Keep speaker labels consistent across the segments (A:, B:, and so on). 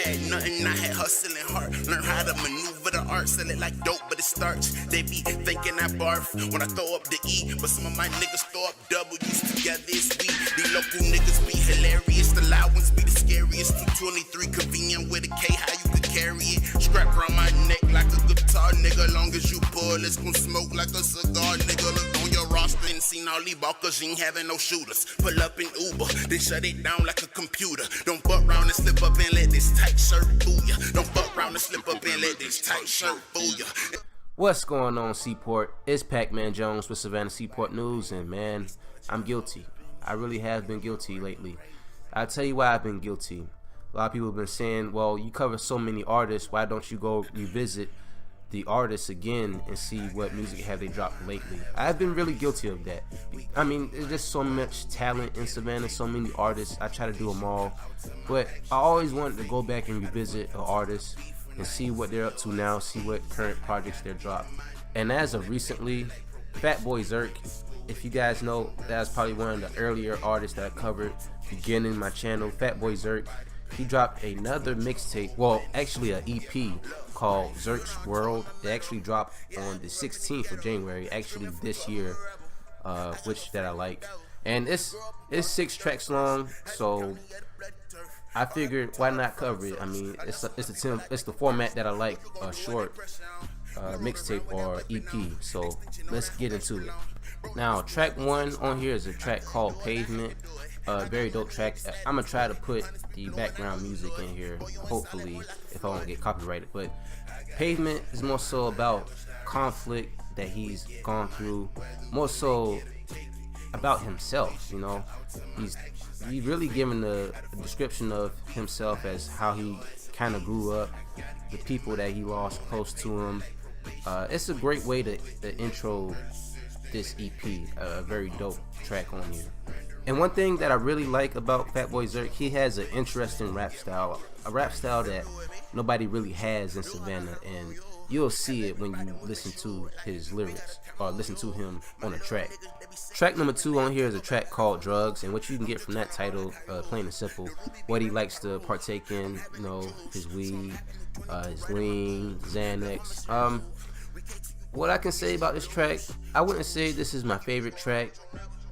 A: had nothing, I had hustling hard. Learn how to maneuver the art, sell it like dope, but it starts. They be thinking I barf when I throw up the E, but some of my niggas throw up W's together. It's we. These local niggas be hilarious. The loud ones be the scariest. 223 convenient with a K, how you could carry it? Strap around my neck like a guitar, nigga. Long as you pull, it's gon' smoke like a cigar, nigga. Look on your roster and seen all these walkers, you ain't having no shooters. Pull up in Uber, then shut it down like a computer. Don't butt round and slip up and let this tight shirt fool ya. Don't butt round and slip up and let this tight shirt fool ya.
B: What's going on, Seaport? It's Pacman Jones with Savannah Seaport News, and man, I'm guilty. I really have been guilty lately. I'll tell you why I've been guilty. A lot of people have been saying, well, you cover so many artists, why don't you go revisit the artists again and see what music have they dropped lately? I've been really guilty of that. I mean, there's just so much talent in Savannah, so many artists. I try to do them all, but I always wanted to go back and revisit an artist and see what they're up to now, see what current projects they're dropped. And as of recently, Fatboy Zerk, if you guys know, that's probably one of the earlier artists that I covered beginning my channel. Fatboy Zerk, he dropped another mixtape, well, actually an EP called Zerks World. It actually dropped on the 16th of January, actually this year, which that I like. And it's 6 tracks long, so I figured why not cover it. I mean, it's the format that I like, a short mixtape or EP. So let's get into it. Now, track 1 on here is a track called Pavement. Very dope track. I'm gonna try to put the background music in here, hopefully, if I won't get copyrighted. But Pavement is more so about conflict that he's gone through, more so about himself. You know, he's really giving a description of himself as how he kind of grew up, the people that he lost close to him. It's a great way to intro this EP, a very dope track on here. And one thing that I really like about Fatboy Zerk, he has an interesting rap style, a rap style that nobody really has in Savannah, and you'll see it when you listen to his lyrics or listen to him on a track. Track number 2 on here is a track called Drugs, and what you can get from that title, plain and simple, what he likes to partake in, you know, his weed, his lean, Xanax. What I can say about this track, I wouldn't say this is my favorite track,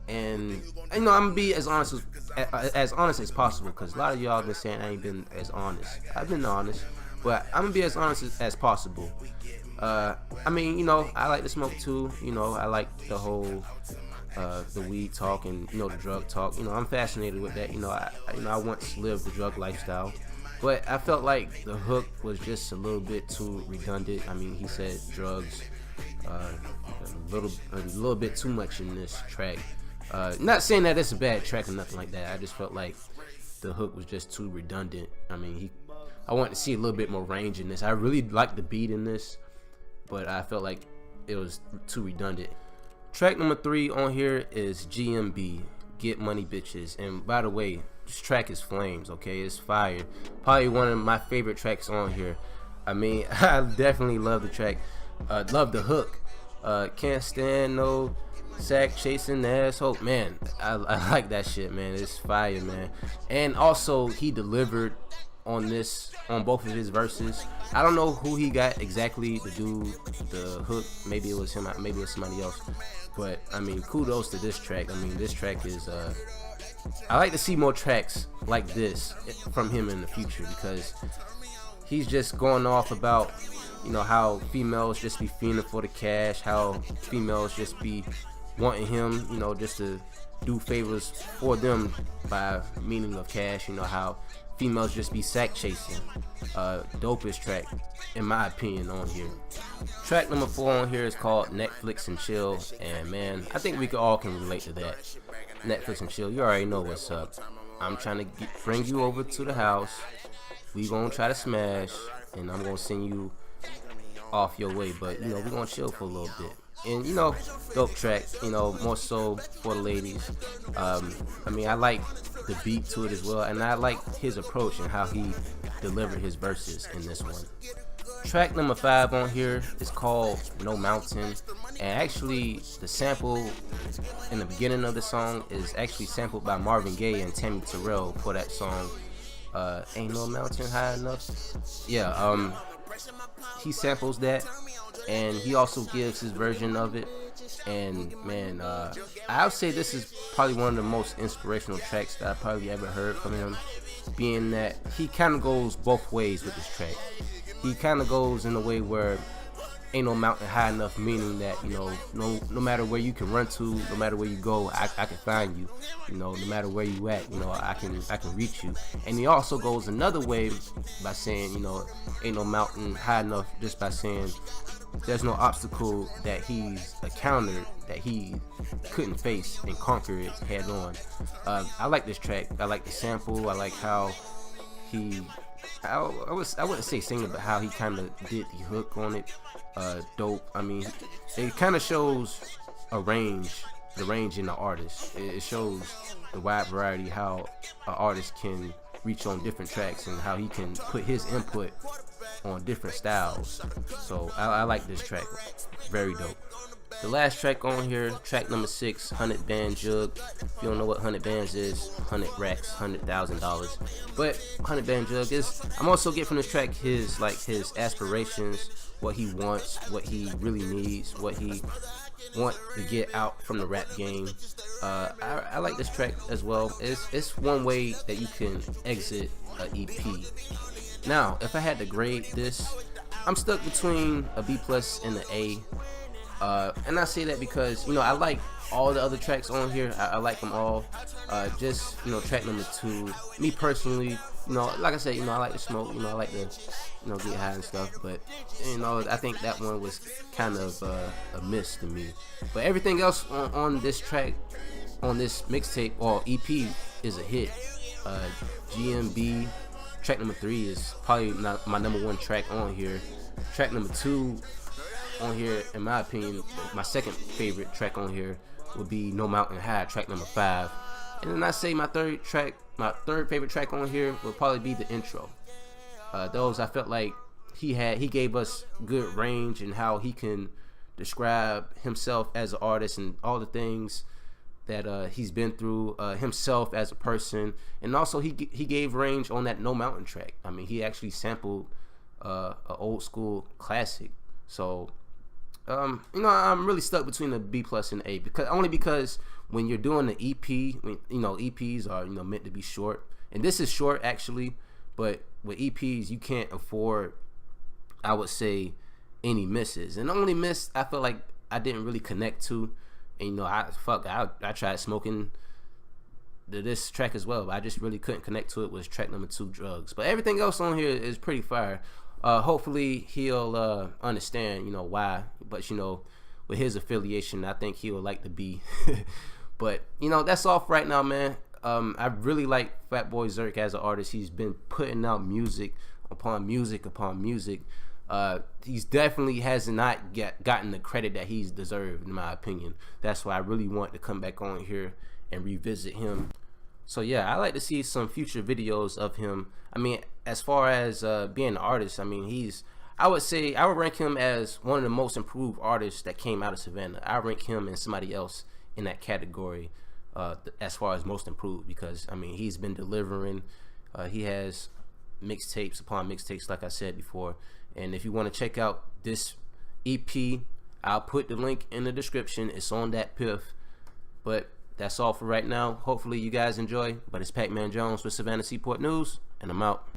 B: and you know, I'm gonna be as honest as possible, because a lot of y'all have been saying I ain't been as honest. I've been honest, but I'm gonna be as honest as possible. I mean, you know, I like to smoke too. You know, I like the whole the weed talk and, you know, the drug talk. You know, I'm fascinated with that. You know, I once lived the drug lifestyle, but I felt like the hook was just a little bit too redundant. I mean, he said drugs a little bit too much in this track. Not saying that it's a bad track or nothing like that. I just felt like the hook was just too redundant. I mean, I wanted to see a little bit more range in this. I really liked the beat in this, but I felt like it was too redundant. Track number 3 on here is GMB, Get Money Bitches. And by the way, this track is flames, okay? It's fire. Probably one of my favorite tracks on here. I mean, I definitely love the track. Love the hook. Can't stand no sack chasing asshole. Man, I like that shit, man. It's fire, man. And also, he delivered on both of his verses. I don't know who he got exactly to do the hook. Maybe it was him, maybe it was somebody else. But I mean, kudos to this track. I mean, this track is I like to see more tracks like this from him in the future, because he's just going off about, you know, how females just be fiending for the cash, how females just be wanting him, you know, just to do favors for them by meaning of cash. You know, how females just be sack chasing. Dopest track, in my opinion, on here. Track number 4 on here is called Netflix and Chill, and man, I think we all can relate to that. Netflix and chill, you already know what's up. I'm trying to bring you over to the house. We gonna try to smash, and I'm gonna send you off your way, but you know, we're gonna chill for a little bit. And you know, dope track, you know, more so for the ladies. I mean, I like the beat to it as well, and I like his approach and how he delivered his verses in this one. Track number 5 on here is called No Mountain, and actually the sample in the beginning of the song is actually sampled by Marvin Gaye and Tammy Terrell for that song. Ain't No Mountain High Enough. Yeah, he samples that, and he also gives his version of it. And man, I would say this is probably one of the most inspirational tracks that I probably ever heard from him, being that he kind of goes both ways with this track. He kind of goes in a way where ain't no mountain high enough, meaning that, you know, no matter where you can run to, no matter where you go, I can find you. You know, no matter where you at, you know, I can reach you. And he also goes another way by saying, you know, ain't no mountain high enough, just by saying there's no obstacle that he's encountered that he couldn't face and conquer it head on. I like this track. I like the sample. I like how he, I wouldn't say singing, but how he kind of did the hook on it. Dope. I mean, it kind of shows the range in the artist. It shows the wide variety how an artist can reach on different tracks and how he can put his input on different styles. So I like this track. Very dope. The last track on here, track number 6, 100 Band Jug. If you don't know what 100 bands is, 100 racks, $100,000. But 100 Band Jug is, I'm also getting from this track his aspirations, what he wants, what he really needs, what he want to get out from the rap game. I like this track as well. It's one way that you can exit an EP. Now, if I had to grade this, I'm stuck between a B+ and an A. And I say that because, you know, I like all the other tracks on here. I like them all. Just, you know, track number 2, me personally, you know, like I said, you know, I like to smoke, you know, I like to, you know, get high and stuff, but, you know, I think that one was kind of a miss to me. But everything else on this track, on this mixtape or EP is a hit. GMB, track number 3 is probably not my number 1 track on here. Track number 2 on here, in my opinion, my second favorite track on here would be No Mountain High, track number 5. And then I say my third favorite track on here would probably be the intro. Those I felt like he gave us good range and how he can describe himself as an artist and all the things that he's been through, himself as a person, and also he gave range on that No Mountain track. I mean, he actually sampled an old school classic. So you know, I'm really stuck between the B+ and A, because when you're doing the EP, you know, EPs are, you know, meant to be short, and this is short actually, but with EPs you can't afford, I would say, any misses. And the only miss I feel like I didn't really connect to, and you know, I tried smoking this track as well, but I just really couldn't connect to it, was track number 2, Drugs. But everything else on here is pretty fire. Hopefully he'll understand, you know, why. But you know, with his affiliation, I think he'll like the B. But you know, that's all for right now, man. I really like Fatboy Zerk as an artist. He's been putting out music upon music upon music. He's definitely has not gotten the credit that he's deserved, in my opinion. That's why I really want to come back on here and revisit him. So yeah, I like to see some future videos of him. I mean, as far as being an artist, I mean, I would rank him as one of the most improved artists that came out of Savannah. I rank him and somebody else in that category as far as most improved, because I mean, he's been delivering. He has mixtapes upon mixtapes, like I said before. And if you want to check out this EP, I'll put the link in the description. It's on that piff. But that's all for right now. Hopefully you guys enjoy. But it's Pacman Jones with Savannah Seaport News, and I'm out.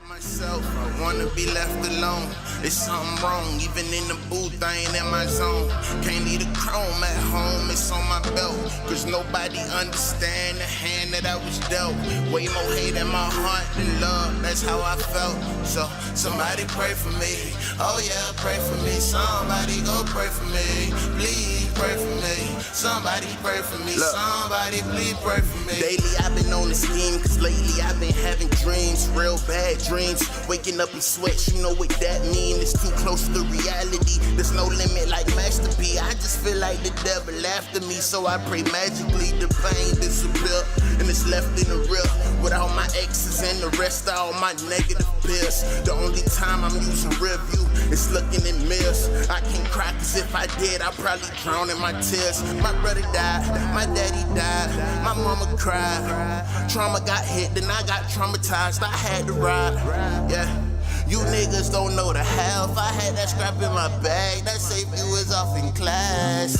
A: Myself, I wanna be left alone. There's something wrong, even in the booth, I ain't in my zone. Can't leave the chrome at home, it's on my belt. Cause nobody understand the hand that I was dealt. Way more hate in my heart than love, that's how I felt. So, somebody pray for me. Oh yeah, pray for me. Somebody go pray for me. Please pray for me. Somebody pray for me. Look, somebody please pray for me. Daily I've been on the scheme, cause lately I've been having dreams, real bad dreams. dreams. Waking up in sweats, you know what that mean. It's too close to reality. There's no limit like Master P. I just feel like the devil after me, so I pray magically the pain disappear and it's left in the real. With all my exes and the rest of all my negative pills. The only time I'm using review is looking in mirrors. I can't cry cause if I did, I'd probably drown in my tears. My brother died, my daddy died, my mama cried. Trauma got hit, then I got traumatized. I had to ride, yeah. You niggas don't know the half. I had that scrap in my bag. That saved you was off in class.